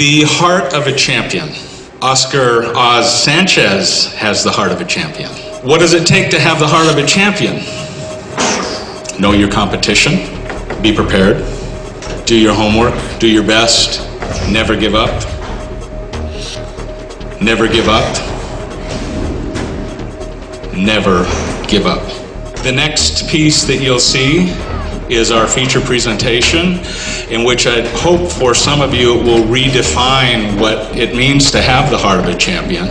The heart of a champion. Oscar Oz Sanchez has the heart of a champion. What does it take to have the heart of a champion? Know your competition. Be prepared. Do your homework. Do your best. Never give up. Never give up. Never give up. The next piece that you'll see is our feature presentation, in which I hope for some of you it will redefine what it means to have the heart of a champion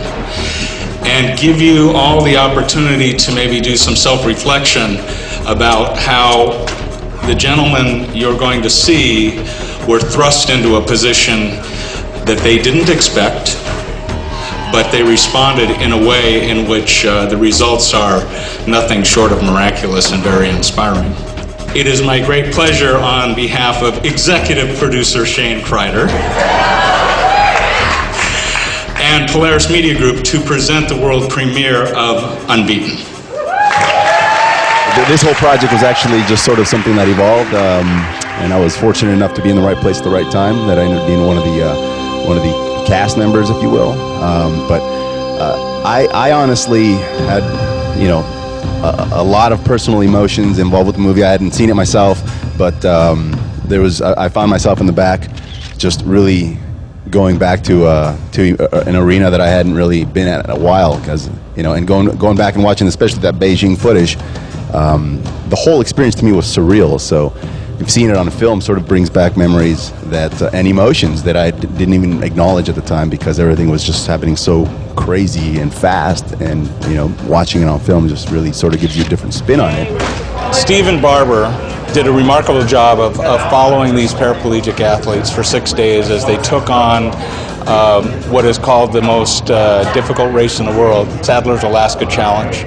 and give you all the opportunity to maybe do some self-reflection about how the gentlemen you're going to see were thrust into a position that they didn't expect, but they responded in a way in which the results are nothing short of miraculous and very inspiring. It is my great pleasure on behalf of executive producer Shane Kreider and Polaris Media Group to present the world premiere of Unbeaten. This whole project was actually just sort of something that evolved, and I was fortunate enough to be in the right place at the right time, that I ended up being one of the cast members, if you will. But I honestly had, a lot of personal emotions involved with the movie. I hadn't seen it myself, but I found myself in the back, just really going back to an arena that I hadn't really been at in a while, because and going back and watching, especially that Beijing footage. The whole experience to me was surreal. So seeing it on film sort of brings back memories and emotions that I didn't even acknowledge at the time, because everything was just happening so crazy and fast, and watching it on film just really sort of gives you a different spin on it. Stephen Barber did a remarkable job of following these paraplegic athletes for 6 days as they took on what is called the most difficult race in the world, Sadler's Alaska Challenge.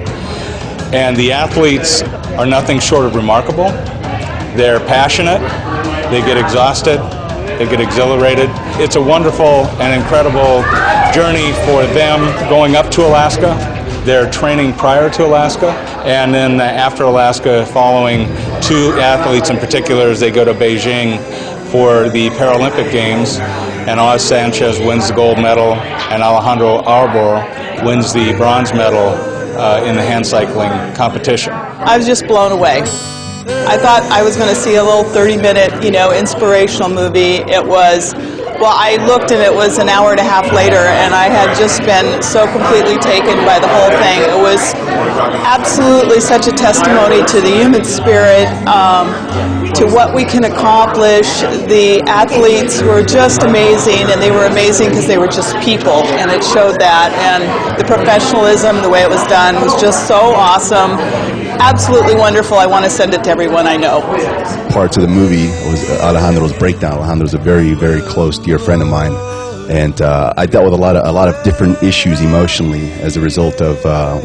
And the athletes are nothing short of remarkable. They're passionate, they get exhausted, they get exhilarated. It's a wonderful and incredible journey for them going up to Alaska. They're training prior to Alaska, and then after Alaska, following two athletes in particular as they go to Beijing for the Paralympic Games, and Oz Sanchez wins the gold medal, and Alejandro Arbor wins the bronze medal in the hand cycling competition. I was just blown away. I thought I was going to see a little 30-minute, inspirational movie. It was, well, I looked and it was an hour and a half later, and I had just been so completely taken by the whole thing. It was absolutely such a testimony to the human spirit, to what we can accomplish. The athletes were just amazing, and they were amazing because they were just people, and it showed that. And the professionalism, the way it was done, was just so awesome. Absolutely wonderful. I want to send it to everyone I know. Parts of the movie was Alejandro's breakdown. Alejandro's a very, very close, dear friend of mine, and I dealt with a lot of different issues emotionally as a result of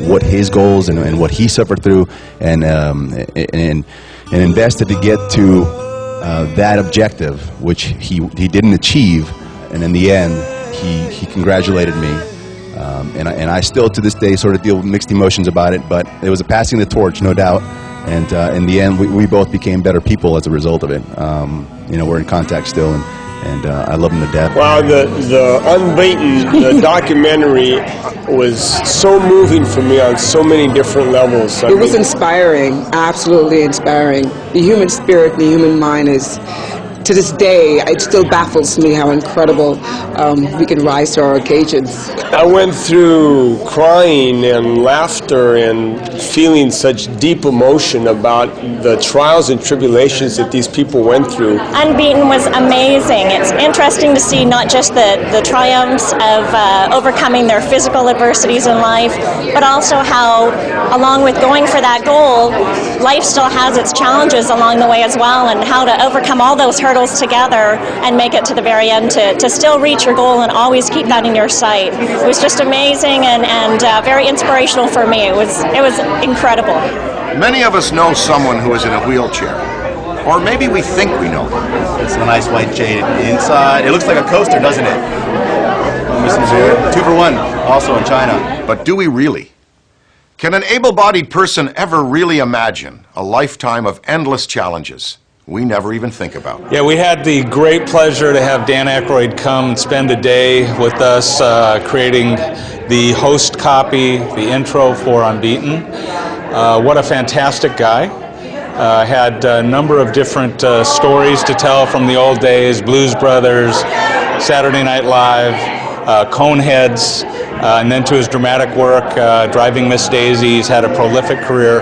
what his goals and what he suffered through, and invested to get to that objective, which he didn't achieve, and in the end, he congratulated me. And I still, to this day, sort of deal with mixed emotions about it, but it was a passing the torch, no doubt. And in the end, we both became better people as a result of it. We're in contact still, and I love him to death. Wow, the Unbeaten, the documentary was so moving for me on so many different levels. It was inspiring, absolutely inspiring. The human spirit, the human mind is, to this day, it still baffles me how incredible we can rise to our occasions. I went through crying and laughter and feeling such deep emotion about the trials and tribulations that these people went through. Unbeaten was amazing. It's interesting to see not just the triumphs of overcoming their physical adversities in life, but also how, along with going for that goal, life still has its challenges along the way as well, and how to overcome all those hurdles together and make it to the very end to still reach your goal and always keep that in your sight. It was just amazing and very inspirational for me. It was incredible. Many of us know someone who is in a wheelchair, or maybe we think we know them. It's a nice white jade inside. It looks like a coaster, doesn't it? 2 for 1, also in China. But do we really? Can an able-bodied person ever really imagine a lifetime of endless challenges we never even think about. Yeah, we had the great pleasure to have Dan Aykroyd come and spend a day with us creating the host copy, the intro for Unbeaten. What a fantastic guy. Had a number of different stories to tell from the old days, Blues Brothers, Saturday Night Live, Coneheads, and then to his dramatic work, Driving Miss Daisy. He's had a prolific career,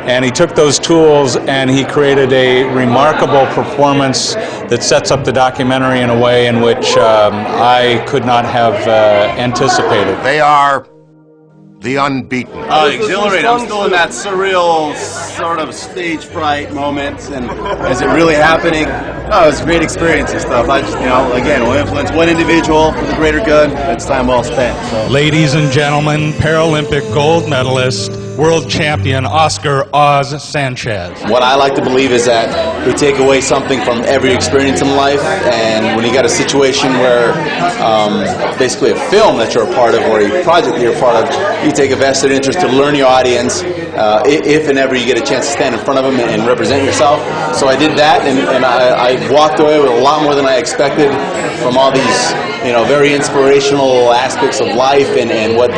and he took those tools and he created a remarkable performance that sets up the documentary in a way in which I could not have anticipated. They are the Unbeaten. Exhilarating. I'm still in that surreal sort of stage fright moment, and is it really happening? Oh, it was a great experience and stuff. I just, again, will influence one individual for the greater good. It's time well spent. So. Ladies and gentlemen, Paralympic gold medalist, world champion Oscar Oz Sanchez. What I like to believe is that we take away something from every experience in life, and when you got a situation where basically a film that you're a part of or a project that you're a part of, you take a vested interest to learn your audience if and ever you get a chance to stand in front of them and represent yourself. So I did that, and I walked away with a lot more than I expected from all these very inspirational aspects of life and what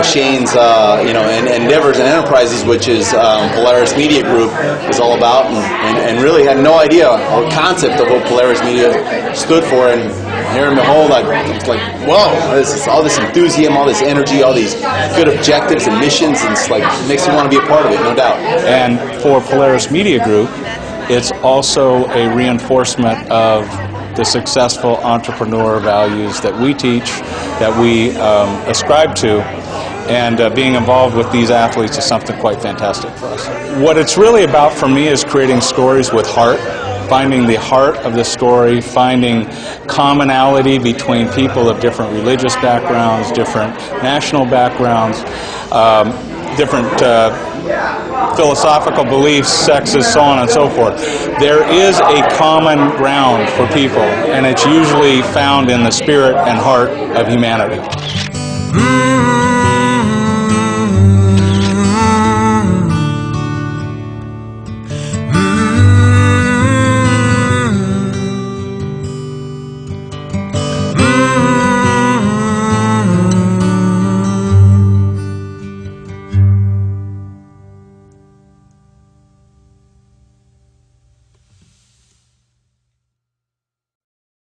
Shane's and endeavors and enterprises, which is Polaris Media Group, is all about, and really had no idea or concept of what Polaris Media stood for. And here and behold, it's like, whoa, all this enthusiasm, all this energy, all these good objectives and missions, and it's like, it makes you want to be a part of it, no doubt. And for Polaris Media Group, it's also a reinforcement of the successful entrepreneur values that we teach, that we ascribe to, and being involved with these athletes is something quite fantastic for us. What it's really about for me is creating stories with heart, finding the heart of the story, finding commonality between people of different religious backgrounds, different national backgrounds, different philosophical beliefs, sexes, so on and so forth. There is a common ground for people, and it's usually found in the spirit and heart of humanity.